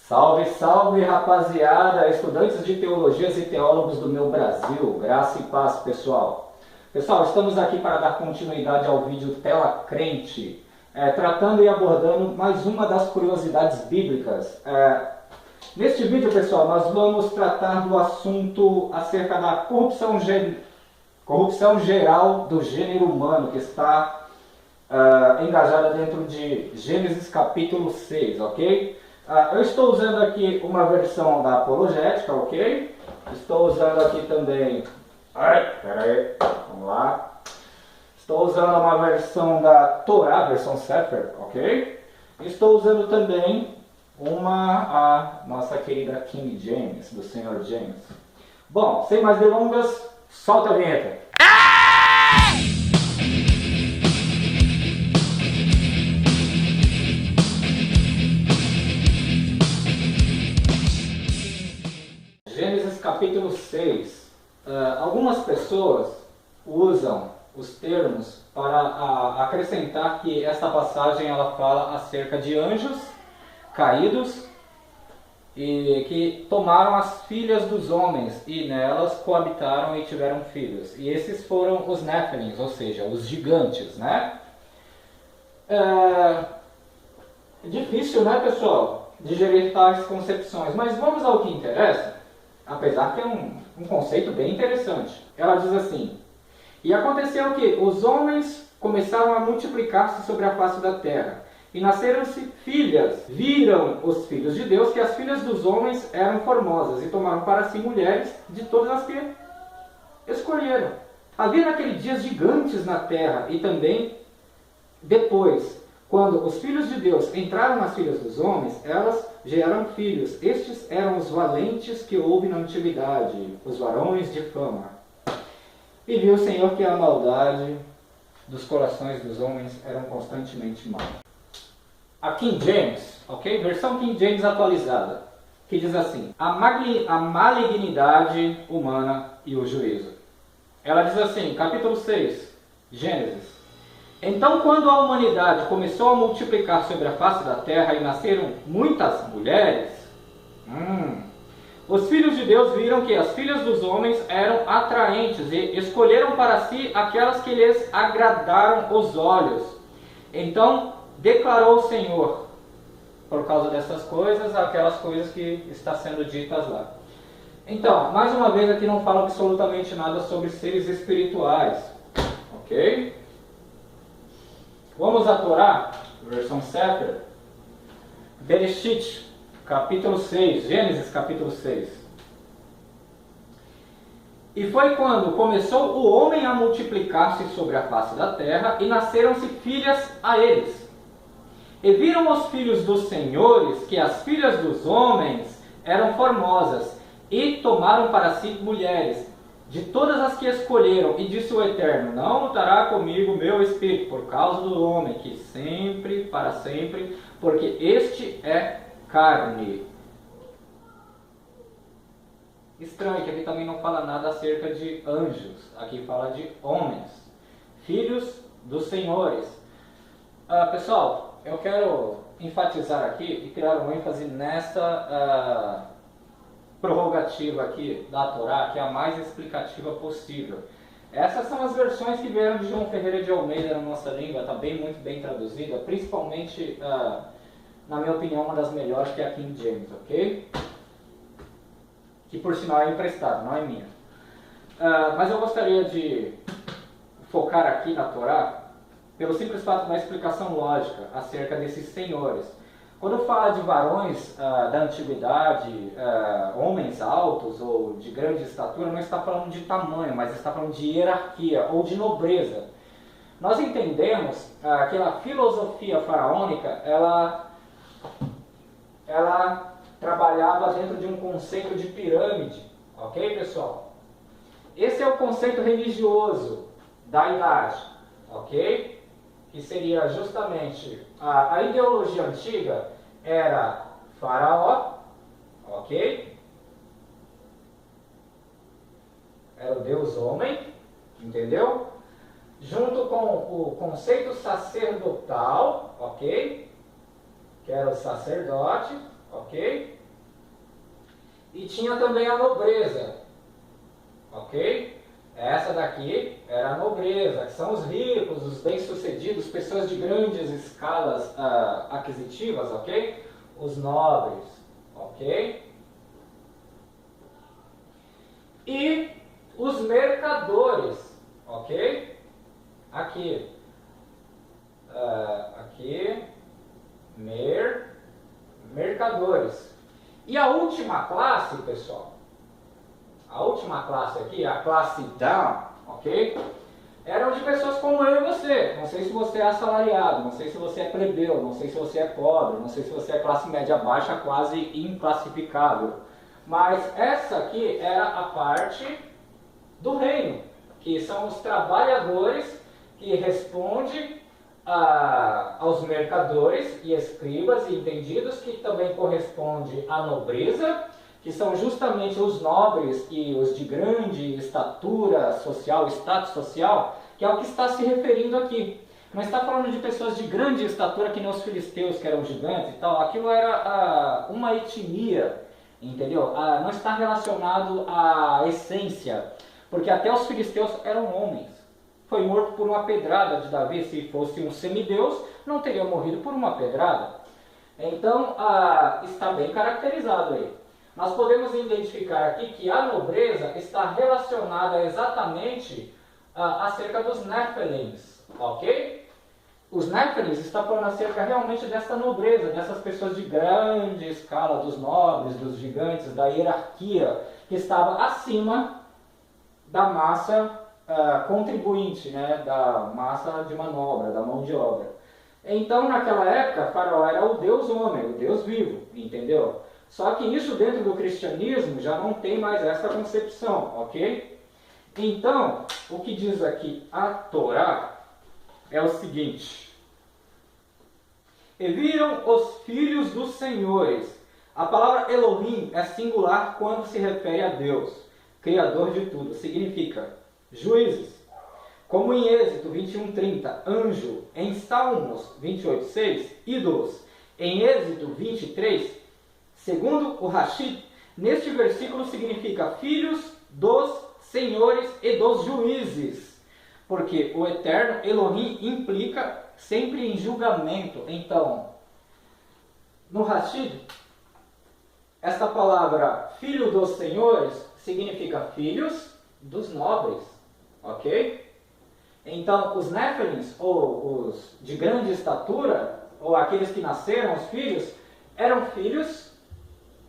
Salve, salve, rapaziada, estudantes de teologias e teólogos do meu Brasil, graça e paz, pessoal. Pessoal, estamos aqui para dar continuidade ao vídeo Tela Crente, tratando e abordando mais uma das curiosidades bíblicas. Neste vídeo, pessoal, nós vamos tratar do assunto acerca da corrupção geral do gênero humano, que está engajada dentro de Gênesis capítulo 6, ok? Eu estou usando aqui uma versão da apologética, ok? Estou usando aqui também... vamos lá. Estou usando uma versão da Torá, versão Sefer, ok? Estou usando também a nossa querida King James, do Senhor James. Bom, sem mais delongas, solta a vinheta. Gênesis capítulo 6. Algumas pessoas usam os termos para acrescentar que esta passagem ela fala acerca de anjos caídos e que tomaram as filhas dos homens e nelas coabitaram e tiveram filhos. E esses foram os Néfilins, ou seja, os gigantes, né? É difícil, né, pessoal, digerir tais concepções, mas vamos ao que interessa. Apesar que é um conceito bem interessante. Ela diz assim: e aconteceu que os homens começaram a multiplicar-se sobre a face da terra, e nasceram-se filhas. Viram os filhos de Deus que as filhas dos homens eram formosas, e tomaram para si mulheres de todas as que escolheram. Havia naquele dia gigantes na terra, e também depois, quando os filhos de Deus entraram nas filhas dos homens, elas geraram filhos. Estes eram os valentes que houve na antiguidade, os varões de fama. E viu o Senhor que a maldade dos corações dos homens eram constantemente má. A King James, ok? Versão King James atualizada, que diz assim: a malignidade humana e o juízo. Ela diz assim, capítulo 6, Gênesis: então, quando a humanidade começou a multiplicar sobre a face da terra e nasceram muitas mulheres, os filhos de Deus viram que as filhas dos homens eram atraentes e escolheram para si aquelas que lhes agradaram os olhos. Então, declarou o Senhor, por causa dessas coisas, aquelas coisas que está sendo ditas lá. Então, mais uma vez aqui não fala absolutamente nada sobre seres espirituais, ok? Vamos à Torá, versão Sefer, Bereshit, capítulo 6, Gênesis capítulo 6. E foi quando começou o homem a multiplicar-se sobre a face da terra, e nasceram-se filhas a eles. E viram os filhos dos senhores que as filhas dos homens eram formosas, e tomaram para si mulheres de todas as que escolheram, e disse o Eterno: não lutará comigo meu espírito por causa do homem, que sempre, para sempre, porque este é carne. Estranho que aqui também não fala nada acerca de anjos, aqui fala de homens, filhos dos senhores. Pessoal, eu quero enfatizar aqui e criar um ênfase nessa prerrogativa aqui da Torá, que é a mais explicativa possível. Essas são as versões que vieram de João Ferreira de Almeida na nossa língua, está muito bem traduzida, principalmente, na minha opinião, uma das melhores, que é a King James, ok? Que por sinal é emprestada, não é minha. Mas eu gostaria de focar aqui na Torá, pelo simples fato da explicação lógica acerca desses senhores. Quando fala de varões da antiguidade, homens altos ou de grande estatura, não está falando de tamanho, mas está falando de hierarquia ou de nobreza. Nós entendemos que a filosofia faraônica, ela trabalhava dentro de um conceito de pirâmide, ok, pessoal? Esse é o conceito religioso da idade, ok? Que seria justamente a ideologia antiga era Faraó, ok? Era o Deus homem, entendeu? Junto com o conceito sacerdotal, ok? Que era o sacerdote, ok? E tinha também a nobreza, ok? Essa daqui era a nobreza, que são os ricos, os bem-sucedidos, pessoas de grandes escalas aquisitivas, ok? Os nobres, ok? E os mercadores, ok? Aqui, mercadores. E a última classe, pessoal, a última classe aqui, a classe down, ok? Eram de pessoas como eu e você. Não sei se você é assalariado, não sei se você é plebeu, não sei se você é pobre, não sei se você é classe média baixa, quase inclassificável. Mas essa aqui era a parte do reino, que são os trabalhadores que respondem aos mercadores e escribas e entendidos, que também corresponde à nobreza, que são justamente os nobres e os de grande estatura social, status social, que é o que está se referindo aqui. Não está falando de pessoas de grande estatura, que nem os filisteus, que eram gigantes e tal. Aquilo era uma etnia, entendeu? Não está relacionado à essência, porque até os filisteus eram homens. Foi morto por uma pedrada de Davi. Se fosse um semideus, não teria morrido por uma pedrada. Então, está bem caracterizado aí. Nós podemos identificar aqui que a nobreza está relacionada exatamente acerca dos Nephilims, ok? Os Nephilims estão falando acerca realmente dessa nobreza, dessas pessoas de grande escala, dos nobres, dos gigantes, da hierarquia, que estava acima da massa contribuinte, né, da massa de manobra, da mão de obra. Então, naquela época, Faraó era o Deus homem, o Deus vivo, entendeu? Só que isso dentro do cristianismo já não tem mais essa concepção, ok? Então, o que diz aqui a Torá é o seguinte: e viram os filhos dos senhores. A palavra Elohim é singular quando se refere a Deus, Criador de tudo. Significa juízes. Como em Êxodo 21:30, anjo. Em Salmos 28:6, ídolos. Em Êxodo 23, segundo o Rashid, neste versículo significa filhos dos senhores e dos juízes. Porque o eterno Elohim implica sempre em julgamento. Então, no Rashid, esta palavra filho dos senhores significa filhos dos nobres, ok? Então, os Nephilims, ou os de grande estatura, ou aqueles que nasceram, os filhos, eram filhos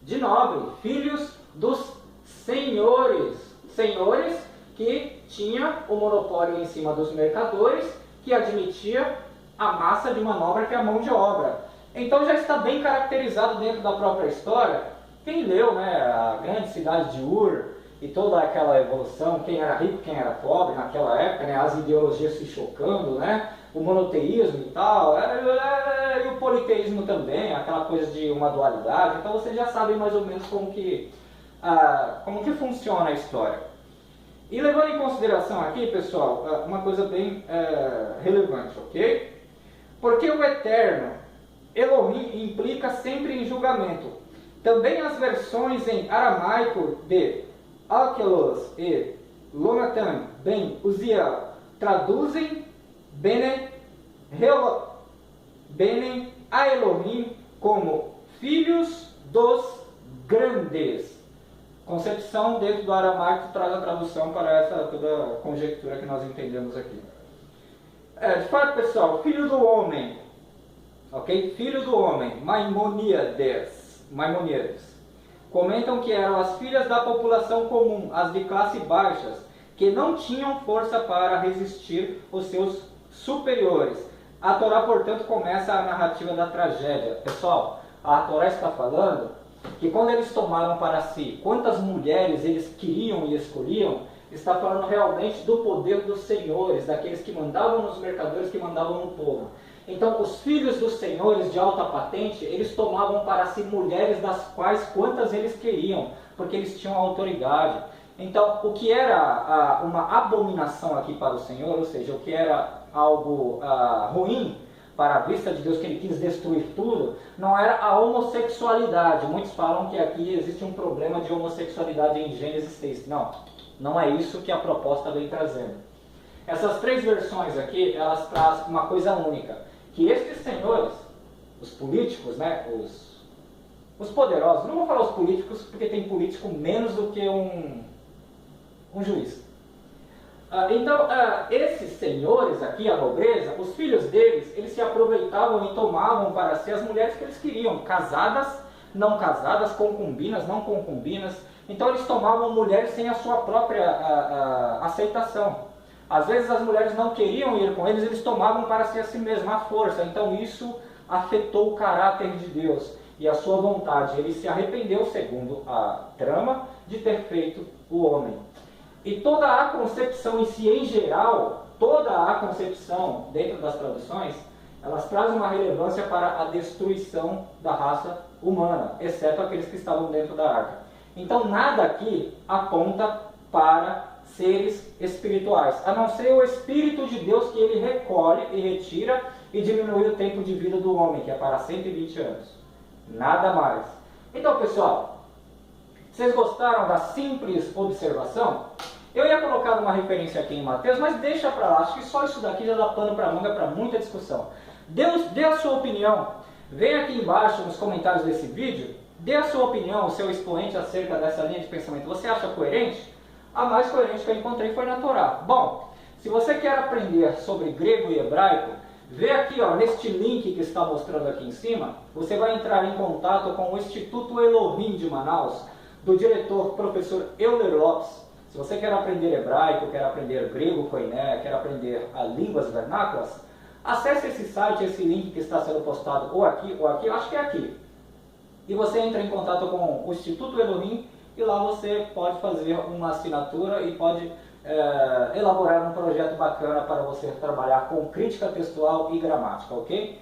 de nobre, filhos dos senhores. Senhores que tinham o monopólio em cima dos mercadores, que admitia a massa de manobra, que é a mão de obra. Então já está bem caracterizado dentro da própria história. Quem leu, né, a grande cidade de Ur e toda aquela evolução, quem era rico, quem era pobre naquela época, né, as ideologias se chocando, né, o monoteísmo e tal, e o politeísmo também, aquela coisa de uma dualidade. Então vocês já sabem mais ou menos como que funciona a história. E levando em consideração aqui, pessoal, uma coisa bem relevante, ok? Porque o eterno Elohim implica sempre em julgamento. Também as versões em aramaico de Alkelos e Lonatan ben Uziel traduzem Bene a Elohim como filhos dos grandes. Concepção dentro do aramaico traz a tradução para essa toda a conjectura que nós entendemos aqui. De fato, pessoal, filho do homem, ok? Filho do homem, Maimonides, comentam que eram as filhas da população comum, as de classe baixas, que não tinham força para resistir os seus superiores. A Torá, portanto, começa a narrativa da tragédia. Pessoal, a Torá está falando que quando eles tomaram para si quantas mulheres eles queriam e escolhiam, está falando realmente do poder dos senhores, daqueles que mandavam nos mercadores, que mandavam no povo. Então, os filhos dos senhores de alta patente, eles tomavam para si mulheres das quais quantas eles queriam, porque eles tinham autoridade. Então, o que era uma abominação aqui para o Senhor, ou seja, o que era algo ruim para a vista de Deus, que ele quis destruir tudo, não era a homossexualidade. Muitos falam que aqui existe um problema de homossexualidade em Gênesis 6. Não, não é isso que a proposta vem trazendo. Essas três versões aqui, elas trazem uma coisa única, que estes senhores, os políticos, né, os poderosos, não vou falar os políticos porque tem político menos do que um juiz. Então, esses senhores aqui, a nobreza, os filhos deles, eles se aproveitavam e tomavam para si as mulheres que eles queriam, casadas, não casadas, concubinas, não concubinas. Então eles tomavam mulheres sem a sua própria aceitação. Às vezes as mulheres não queriam ir com eles, eles tomavam para si a si mesmos, à força. Então isso afetou o caráter de Deus e a sua vontade. Ele se arrependeu, segundo a trama, de ter feito o homem. E toda a concepção em si, em geral, toda a concepção dentro das traduções, elas trazem uma relevância para a destruição da raça humana, exceto aqueles que estavam dentro da arca. Então nada aqui aponta para seres espirituais, a não ser o Espírito de Deus que ele recolhe e retira e diminui o tempo de vida do homem, que é para 120 anos. Nada mais. Então, pessoal, vocês gostaram da simples observação? Eu ia colocar uma referência aqui em Mateus, mas deixa para lá. Acho que só isso daqui já dá pano para manga para muita discussão. Dê a sua opinião. Vem aqui embaixo nos comentários desse vídeo. Dê a sua opinião, o seu expoente acerca dessa linha de pensamento. Você acha coerente? A mais coerente que eu encontrei foi na Torá. Bom, se você quer aprender sobre grego e hebraico, vê aqui, ó, neste link que está mostrando aqui em cima, você vai entrar em contato com o Instituto Elohim de Manaus, do diretor professor Euler Lopes. Se você quer aprender hebraico, quer aprender grego, koiné, quer aprender línguas vernáculas, acesse esse site, esse link que está sendo postado ou aqui, acho que é aqui. E você entra em contato com o Instituto Elohim e lá você pode fazer uma assinatura e pode elaborar um projeto bacana para você trabalhar com crítica textual e gramática, ok?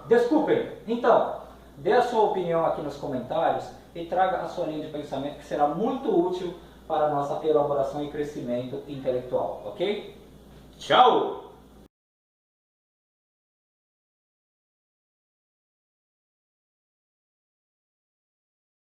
Desculpem. Então, dê a sua opinião aqui nos comentários e traga a sua linha de pensamento, que será muito útil para a nossa elaboração e crescimento intelectual, ok? Tchau!